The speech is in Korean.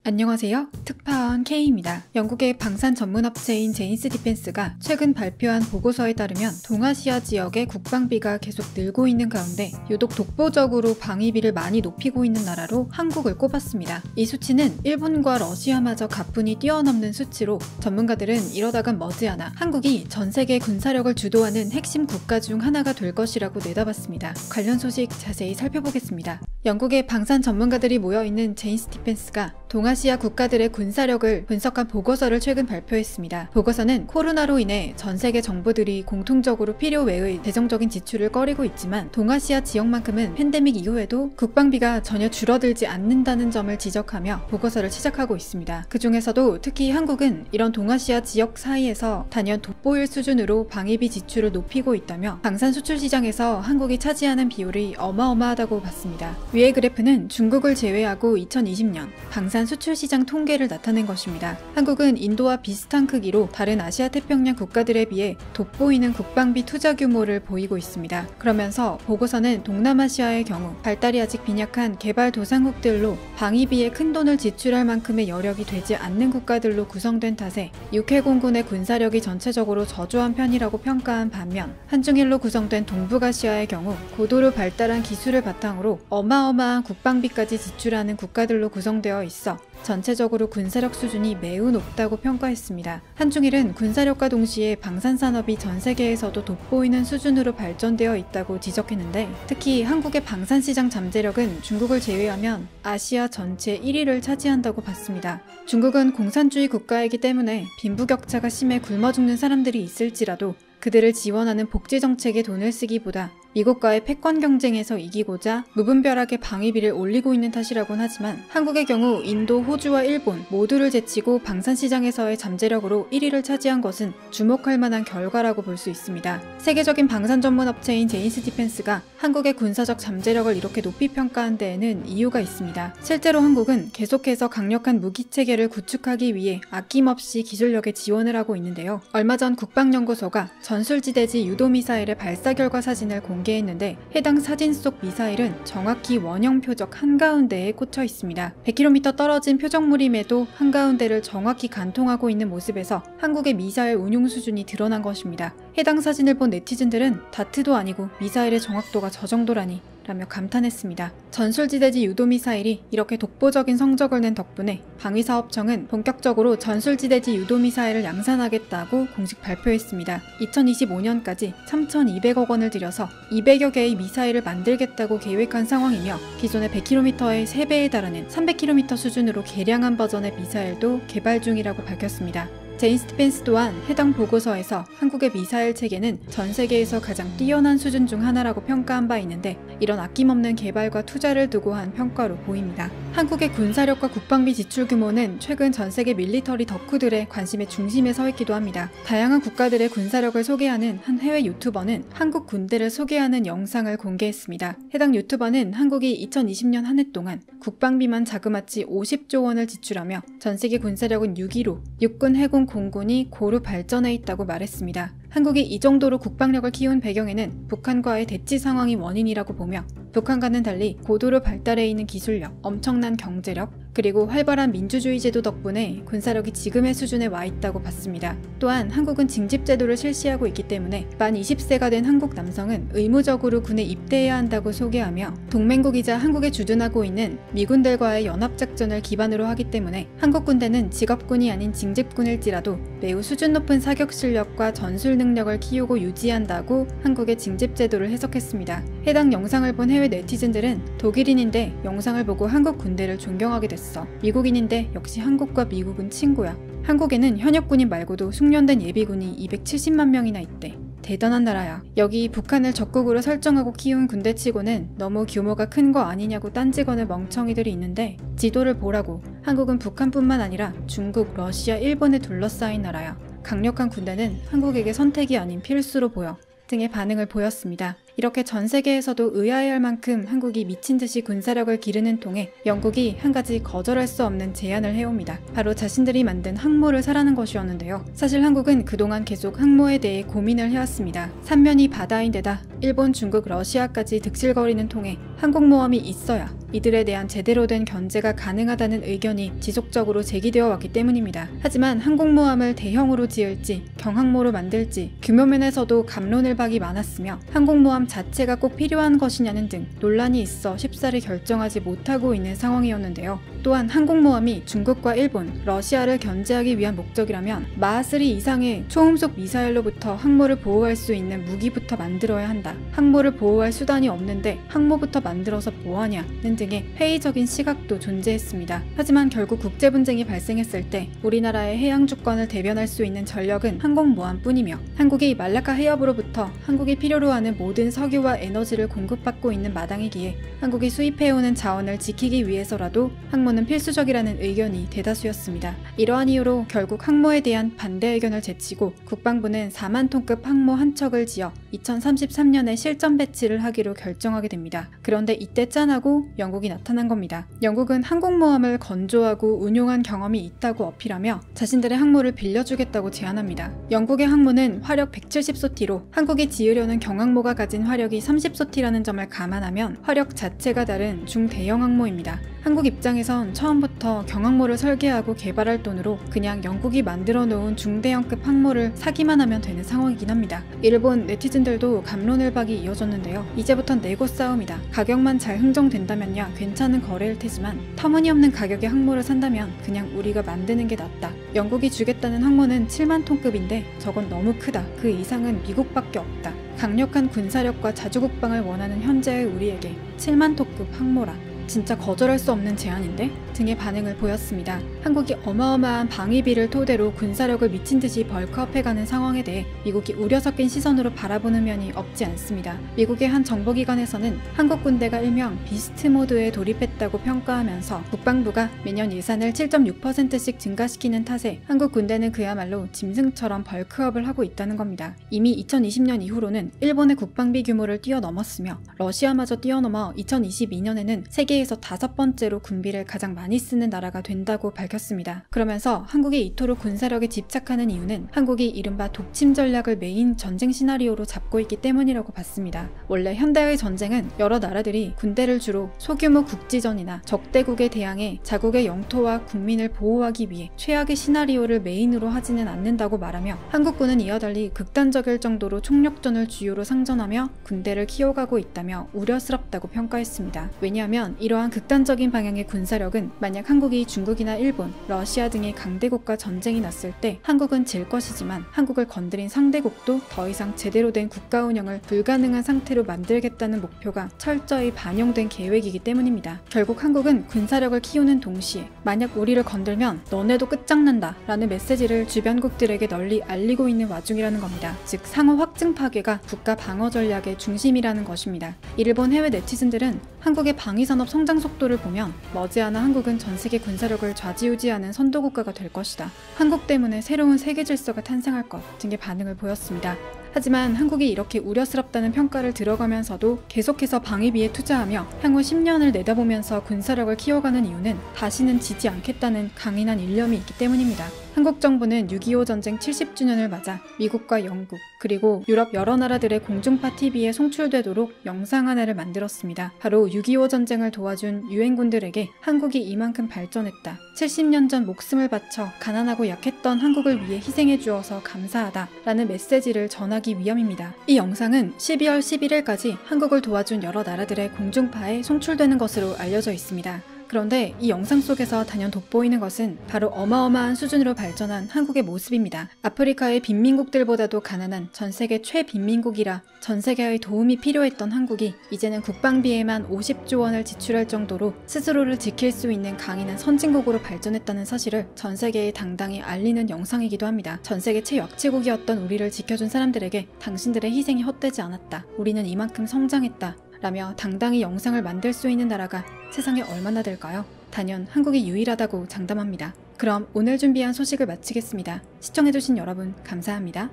안녕하세요. 특파원 K입니다. 영국의 방산 전문 업체인 제인스 디펜스가 최근 발표한 보고서에 따르면 동아시아 지역의 국방비가 계속 늘고 있는 가운데 유독 독보적으로 방위비를 많이 높이고 있는 나라로 한국을 꼽았습니다. 이 수치는 일본과 러시아마저 가뿐히 뛰어넘는 수치로 전문가들은 이러다간 머지않아 한국이 전 세계 군사력을 주도하는 핵심 국가 중 하나가 될 것이라고 내다봤습니다. 관련 소식 자세히 살펴보겠습니다. 영국의 방산 전문가들이 모여있는 제인스 디펜스가 동아시아 국가들의 군사력을 분석한 보고서를 최근 발표했습니다. 보고서는 코로나로 인해 전 세계 정부들이 공통적으로 필요 외의 재정적인 지출을 꺼리고 있지만 동아시아 지역만큼은 팬데믹 이후에도 국방비가 전혀 줄어들지 않는다는 점을 지적하며 보고서를 시작하고 있습니다. 그 중에서도 특히 한국은 이런 동아시아 지역 사이에서 단연 돋보일 수준으로 방위비 지출을 높이고 있다며 방산 수출 시장에서 한국이 차지하는 비율이 어마어마하다고 봤습니다. 위의 그래프는 중국을 제외하고 2020년 방산 수출 시장 통계를 나타낸 것입니다. 한국은 인도와 비슷한 크기로 다른 아시아 태평양 국가들에 비해 돋보이는 국방비 투자 규모를 보이고 있습니다. 그러면서 보고서는 동남아시아의 경우 발달이 아직 빈약한 개발도상국들로 방위비에 큰 돈을 지출할 만큼의 여력이 되지 않는 국가들로 구성된 탓에 육해공군의 군사력이 전체적으로 저조한 편이라고 평가한 반면 한중일로 구성된 동북아시아의 경우 고도로 발달한 기술을 바탕으로 어마어마한 국방비까지 지출하는 국가들로 구성되어 있어 전체적으로 군사력 수준이 매우 높다고 평가했습니다. 한중일은 군사력과 동시에 방산산업이 전 세계에서도 돋보이는 수준으로 발전되어 있다고 지적했는데 특히 한국의 방산시장 잠재력은 중국을 제외하면 아시아 전체 1위를 차지한다고 봤습니다. 중국은 공산주의 국가이기 때문에 빈부격차가 심해 굶어 죽는 사람들이 있을지라도 그들을 지원하는 복지정책에 돈을 쓰기보다 미국과의 패권 경쟁에서 이기고자 무분별하게 방위비를 올리고 있는 탓이라곤 하지만 한국의 경우 인도, 호주와 일본 모두를 제치고 방산시장에서의 잠재력으로 1위를 차지한 것은 주목할 만한 결과라고 볼 수 있습니다. 세계적인 방산 전문 업체인 제인스 디펜스가 한국의 군사적 잠재력을 이렇게 높이 평가한 데에는 이유가 있습니다. 실제로 한국은 계속해서 강력한 무기체계를 구축하기 위해 아낌없이 기술력에 지원을 하고 있는데요. 얼마 전 국방연구소가 전술지대지 유도미사일의 발사 결과 사진을 공개했는데 해당 사진 속 미사일은 정확히 원형 표적 한가운데에 꽂혀 있습니다. 100km 떨어진 표적물임에도 한가운데를 정확히 관통하고 있는 모습에서 한국의 미사일 운용 수준이 드러난 것입니다. 해당 사진을 본 네티즌들은 다트도 아니고 미사일의 정확도가 저 정도라니 라며 감탄했습니다. 전술지대지 유도미사일이 이렇게 독보적인 성적을 낸 덕분에 방위사업청은 본격적으로 전술지대지 유도미사일을 양산하겠다고 공식 발표했습니다. 2025년까지 3,200억 원을 들여서 200여 개의 미사일을 만들겠다고 계획한 상황이며 기존의 100km의 3배에 달하는 300km 수준으로 개량한 버전의 미사일도 개발 중이라고 밝혔습니다. 제인스 디펜스 또한 해당 보고서에서 한국의 미사일 체계는 전 세계에서 가장 뛰어난 수준 중 하나라고 평가한 바 있는데 이런 아낌없는 개발과 투자를 두고 한 평가로 보입니다. 한국의 군사력과 국방비 지출 규모는 최근 전 세계 밀리터리 덕후들의 관심의 중심에 서 있기도 합니다. 다양한 국가들의 군사력을 소개하는 한 해외 유튜버는 한국 군대를 소개하는 영상을 공개했습니다. 해당 유튜버는 한국이 2020년 한 해 동안 국방비만 자그마치 50조 원을 지출하며 전 세계 군사력은 6위로 육군, 해군, 공군이 고루 발전해 있다고 말했습니다. 한국이 이 정도로 국방력을 키운 배경에는 북한과의 대치 상황이 원인이라고 보며 북한과는 달리 고도로 발달해 있는 기술력, 엄청난 경제력, 그리고 활발한 민주주의 제도 덕분에 군사력이 지금의 수준에 와 있다고 봤습니다. 또한 한국은 징집제도를 실시하고 있기 때문에 만 20세가 된 한국 남성은 의무적으로 군에 입대해야 한다고 소개하며 동맹국이자 한국에 주둔하고 있는 미군들과의 연합작전을 기반으로 하기 때문에 한국 군대는 직업군이 아닌 징집군일지라도 매우 수준 높은 사격 실력과 전술 능력을 키우고 유지한다고 한국의 징집제도를 해석했습니다. 해당 영상을 본 해외 네티즌들은 독일인인데 영상을 보고 한국 군대를 존경하게 됐어. 미국인인데 역시 한국과 미국은 친구야. 한국에는 현역군인 말고도 숙련된 예비군이 270만 명이나 있대. 대단한 나라야. 여기 북한을 적국으로 설정하고 키운 군대치고는 너무 규모가 큰 거 아니냐고 딴지거는 멍청이들이 있는데 지도를 보라고. 한국은 북한뿐만 아니라 중국, 러시아, 일본에 둘러싸인 나라야. 강력한 군대는 한국에게 선택이 아닌 필수로 보여. 등의 반응을 보였습니다. 이렇게 전 세계에서도 의아해할 만큼 한국이 미친 듯이 군사력을 기르는 통에 영국이 한 가지 거절할 수 없는 제안을 해옵니다. 바로 자신들이 만든 항모를 사라는 것이었는데요. 사실 한국은 그동안 계속 항모에 대해 고민을 해왔습니다. 삼면이 바다인데다 일본, 중국, 러시아까지 득실거리는 통에 항공모함이 있어야 이들에 대한 제대로 된 견제가 가능하다는 의견이 지속적으로 제기되어 왔기 때문입니다. 하지만 항공모함을 대형으로 지을지 경항모로 만들지 규모면에서도 갑론을박이 많았으며 항공모함 자체가 꼭 필요한 것이냐는 등 논란이 있어 쉽사리 결정하지 못하고 있는 상황이었는데요. 또한 항공모함이 중국과 일본, 러시아를 견제하기 위한 목적이라면 마하3 이상의 초음속 미사일로부터 항모를 보호할 수 있는 무기부터 만들어야 한다. 항모를 보호할 수단이 없는데 항모부터 만들어서 뭐하냐는 등의 회의적인 시각도 존재했습니다. 하지만 결국 국제분쟁이 발생했을 때 우리나라의 해양 주권을 대변할 수 있는 전력은 항공모함뿐이며 한국이 말라카 해협으로부터 한국이 필요로 하는 모든 석유와 에너지를 공급받고 있는 마당이기에 한국이 수입해오는 자원을 지키기 위해서라도 항모는 필수적이라는 의견이 대다수였습니다. 이러한 이유로 결국 항모에 대한 반대 의견을 제치고 국방부는 4만 톤급 항모 한 척을 지어 2033년에 실전 배치를 하기로 결정하게 됩니다. 그런데 이때 짠하고 영국이 나타난 겁니다. 영국은 항공모함을 건조하고 운용한 경험이 있다고 어필하며 자신들의 항모를 빌려주겠다고 제안합니다. 영국의 항모는 화력 170소티로 한국이 지으려는 경항모가 가진 화력이 30소티라는 점을 감안하면 화력 자체가 다른 중대형 항모입니다. 한국 입장에선 처음부터 경항모를 설계하고 개발할 돈으로 그냥 영국이 만들어 놓은 중대형급 항모를 사기만 하면 되는 상황이긴 합니다. 일본 네티즌들도 갑론을박이 이어졌는데요. 이제부턴 내고 싸움이다. 가격만 잘 흥정된다면야 괜찮은 거래일 테지만 터무니없는 가격의 항모를 산다면 그냥 우리가 만드는 게 낫다. 영국이 주겠다는 항모는 7만 톤급인데 저건 너무 크다. 그 이상은 미국밖에 없다. 강력한 군사력과 자주국방을 원하는 현재의 우리에게 7만 톤급 항모라. 진짜 거절할 수 없는 제안인데? 등의 반응을 보였습니다. 한국이 어마어마한 방위비를 토대로 군사력을 미친 듯이 벌크업해가는 상황에 대해 미국이 우려 섞인 시선으로 바라보는 면이 없지 않습니다. 미국의 한 정보기관에서는 한국 군대가 일명 비스트 모드에 돌입했다고 평가하면서 국방부가 매년 예산을 7.6%씩 증가시키는 탓에 한국 군대는 그야말로 짐승처럼 벌크업을 하고 있다는 겁니다. 이미 2020년 이후로는 일본의 국방비 규모를 뛰어넘었으며 러시아마저 뛰어넘어 2022년에는 세계에서 5번째로 군비를 가장 많이 쓰는 나라가 된다고 밝혔습니다. 그러면서 한국이 이토록 군사력에 집착하는 이유는 한국이 이른바 독침 전략을 메인 전쟁 시나리오로 잡고 있기 때문이라고 봤습니다. 원래 현대의 전쟁은 여러 나라들이 군대를 주로 소규모 국지전이나 적대국에 대항해 자국의 영토와 국민을 보호하기 위해 최악의 시나리오를 메인으로 하지는 않는다고 말하며 한국군은 이와 달리 극단적일 정도로 총력전을 주요로 상전하며 군대를 키워가고 있다며 우려스럽다고 평가했습니다. 왜냐하면 이러한 극단적인 방향의 군사력은 만약 한국이 중국이나 일본, 러시아 등의 강대국과 전쟁이 났을 때 한국은 질 것이지만 한국을 건드린 상대국도 더 이상 제대로 된 국가 운영을 불가능한 상태로 만들겠다는 목표가 철저히 반영된 계획이기 때문입니다. 결국 한국은 군사력을 키우는 동시에 만약 우리를 건들면 너네도 끝장난다 라는 메시지를 주변국들에게 널리 알리고 있는 와중이라는 겁니다. 즉 상호 확증 파괴가 국가 방어 전략의 중심이라는 것입니다. 일본 해외 네티즌들은 한국의 방위산업 성장 속도를 보면 머지않아 한국은 전 세계 군사력을 좌지우지하는 선도국가가 될 것이다. 한국 때문에 새로운 세계 질서가 탄생할 것 등의 반응을 보였습니다. 하지만 한국이 이렇게 우려스럽다는 평가를 들어가면서도 계속해서 방위비에 투자하며 향후 10년을 내다보면서 군사력을 키워가는 이유는 다시는 지지 않겠다는 강인한 일념이 있기 때문입니다. 한국 정부는 6.25 전쟁 70주년을 맞아 미국과 영국 그리고 유럽 여러 나라들의 공중파 TV에 송출되도록 영상 하나를 만들었습니다. 바로 6.25 전쟁을 도와준 유엔군들에게 한국이 이만큼 발전했다. 70년 전 목숨을 바쳐 가난하고 약했던 한국을 위해 희생해 주어서 감사하다 라는 메시지를 전하기 위함입니다. 이 영상은 12월 11일까지 한국을 도와준 여러 나라들의 공중파에 송출되는 것으로 알려져 있습니다. 그런데 이 영상 속에서 단연 돋보이는 것은 바로 어마어마한 수준으로 발전한 한국의 모습입니다. 아프리카의 빈민국들보다도 가난한 전세계 최빈민국이라 전세계의 도움이 필요했던 한국이 이제는 국방비에만 50조 원을 지출할 정도로 스스로를 지킬 수 있는 강인한 선진국으로 발전했다는 사실을 전세계에 당당히 알리는 영상이기도 합니다. 전세계 최약체국이었던 우리를 지켜준 사람들에게 당신들의 희생이 헛되지 않았다. 우리는 이만큼 성장했다. 라며 당당히 영상을 만들 수 있는 나라가 세상에 얼마나 될까요? 단연 한국이 유일하다고 장담합니다. 그럼 오늘 준비한 소식을 마치겠습니다. 시청해주신 여러분 감사합니다.